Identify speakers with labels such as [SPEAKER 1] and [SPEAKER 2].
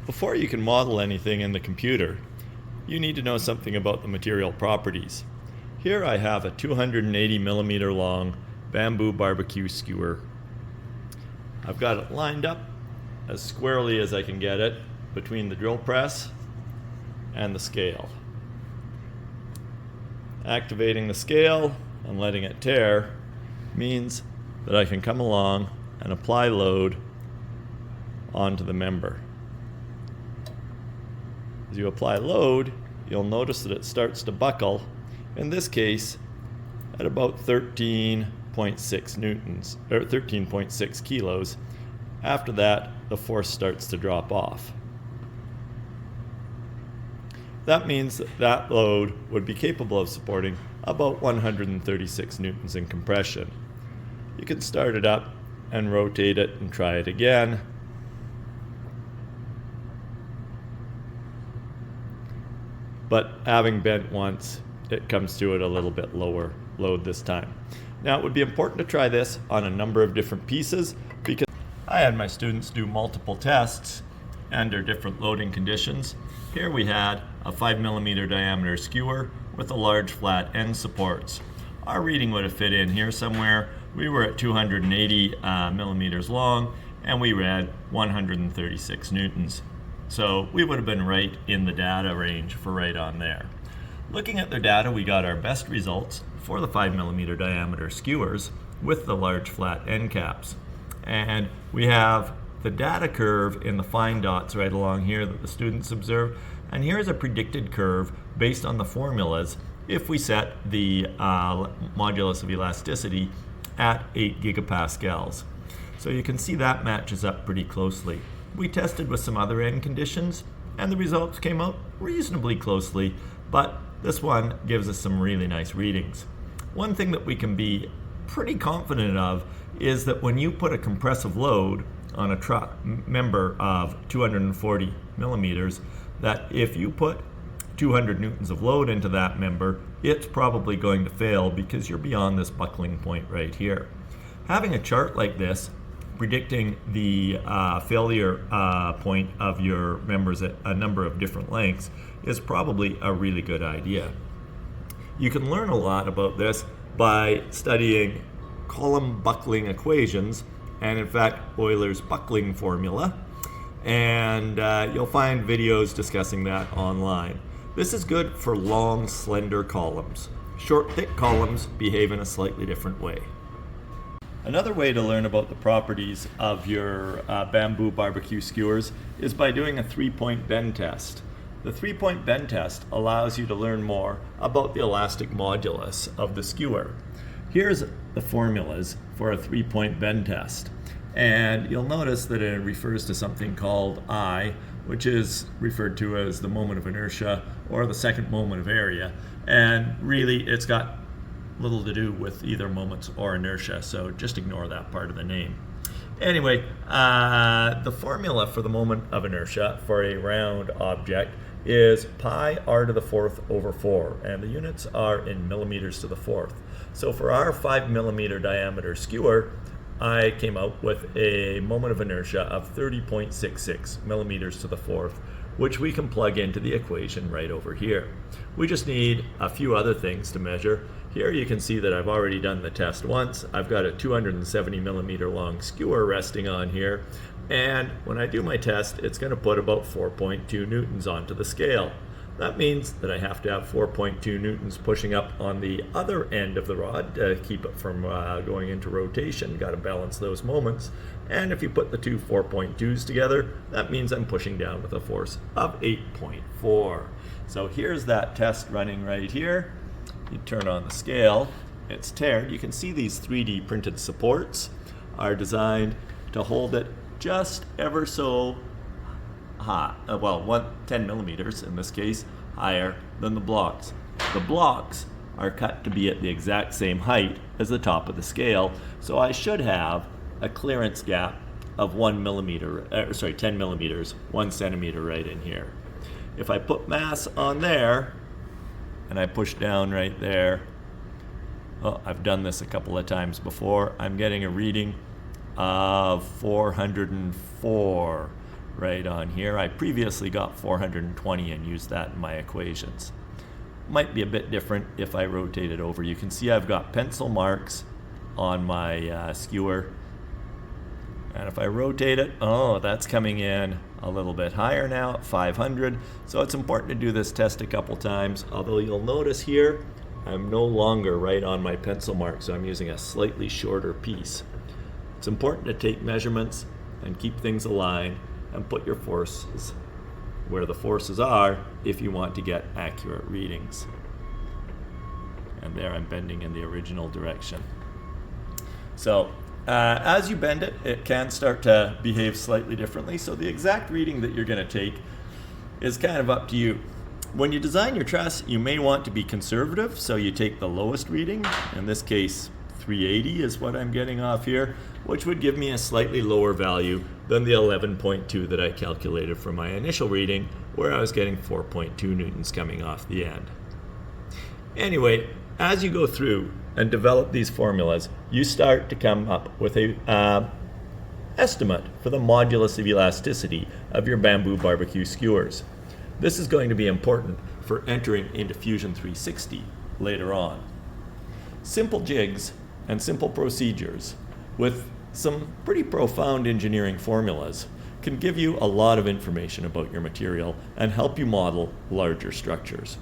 [SPEAKER 1] Before you can model anything in the computer, you need to know something about the material properties. Here I have a 280 millimeter long bamboo BBQ skewer. I've got it lined up as squarely as I can get it between the drill press and the scale. Activating the scale and letting it tear means that I can come along and apply load onto the member. As you apply load, you'll notice that it starts to buckle, in this case at about 13.6 newtons, or 13.6 kilos. After that, the force starts to drop off. That means that that load would be capable of supporting about 136 newtons in compression. You can start it up and rotate it and try it again. But having bent once, it comes to it a little bit lower load this time. Now, it would be important to try this on a number of different pieces because I had my students do multiple tests under different loading conditions. Here we had a 5 millimeter diameter skewer with a large flat end supports. Our reading would have fit in here somewhere. We were at 280 millimeters long and we read 136 newtons. So we would have been right in the data range for right on there. Looking at the data, we got our best results for the 5 millimeter diameter skewers with the large flat end caps. And we have the data curve in the fine dots right along here that the students observed. And here's a predicted curve based on the formulas if we set the modulus of elasticity at 8 gigapascals. So you can see that matches up pretty closely. We tested with some other end conditions and the results came out reasonably closely, but this one gives us some really nice readings. One thing that we can be pretty confident of is that when you put a compressive load on a member of 240 millimeters, that if you put 200 newtons of load into that member, it's probably going to fail because you're beyond this buckling point right here. Having a chart like this predicting the failure point of your members at a number of different lengths is probably a really good idea. You can learn a lot about this by studying column buckling equations and in fact Euler's buckling formula, and you'll find videos discussing that online. This is good for long, slender columns. Short, thick columns behave in a slightly different way. Another way to learn about the properties of your bamboo BBQ skewers is by doing a 3-point bend test. The 3-point bend test allows you to learn more about the elastic modulus of the skewer. Here's the formulas for a 3-point bend test. And you'll notice that it refers to something called I, which is referred to as the moment of inertia or the second moment of area. And really, it's got little to do with either moments or inertia, so just ignore that part of the name. Anyway, the formula for the moment of inertia for a round object is pi r to the 4th over 4, and the units are in millimeters to the 4th. So for our 5 millimeter diameter skewer, I came out with a moment of inertia of 30.66 millimeters to the 4th, which we can plug into the equation right over here. We just need a few other things to measure. Here you can see that I've already done the test once. I've got a 270 millimeter long skewer resting on here, and when I do my test, it's going to put about 4.2 newtons onto the scale. That means that I have to have 4.2 newtons pushing up on the other end of the rod to keep it from going into rotation. Got to balance those moments. And if you put the two 4.2s together, that means I'm pushing down with a force of 8.4. So here's that test running right here. You turn on the scale, it's tiered. You can see these 3D printed supports are designed to hold it just ever so high, 10 millimeters in this case, higher than the blocks. The blocks are cut to be at the exact same height as the top of the scale, so I should have a clearance gap of 10 millimeters, 1 centimeter right in here. If I put mass on there and I push down right there, well, I've done this a couple of times before, I'm getting a reading of 404. right on here. I previously got 420 and used that in my equations. Might be a bit different if I rotate it over. You can see I've got pencil marks on my skewer. And if I rotate it, oh, that's coming in a little bit higher now at 500. So it's important to do this test a couple times. Although you'll notice here, I'm no longer right on my pencil mark, so I'm using a slightly shorter piece. It's important to take measurements and keep things aligned and put your forces where the forces are if you want to get accurate readings. And there I'm bending in the original direction. So as you bend it, it can start to behave slightly differently. So the exact reading that you're going to take is kind of up to you. When you design your truss, you may want to be conservative, so you take the lowest reading. In this case, 380 is what I'm getting off here, which would give me a slightly lower value than the 11.2 that I calculated for my initial reading, where I was getting 4.2 newtons coming off the end. Anyway, as you go through and develop these formulas, you start to come up with a estimate for the modulus of elasticity of your bamboo BBQ skewers. This is going to be important for entering into Fusion 360 later on. Simple jigs and simple procedures with some pretty profound engineering formulas can give you a lot of information about your material and help you model larger structures.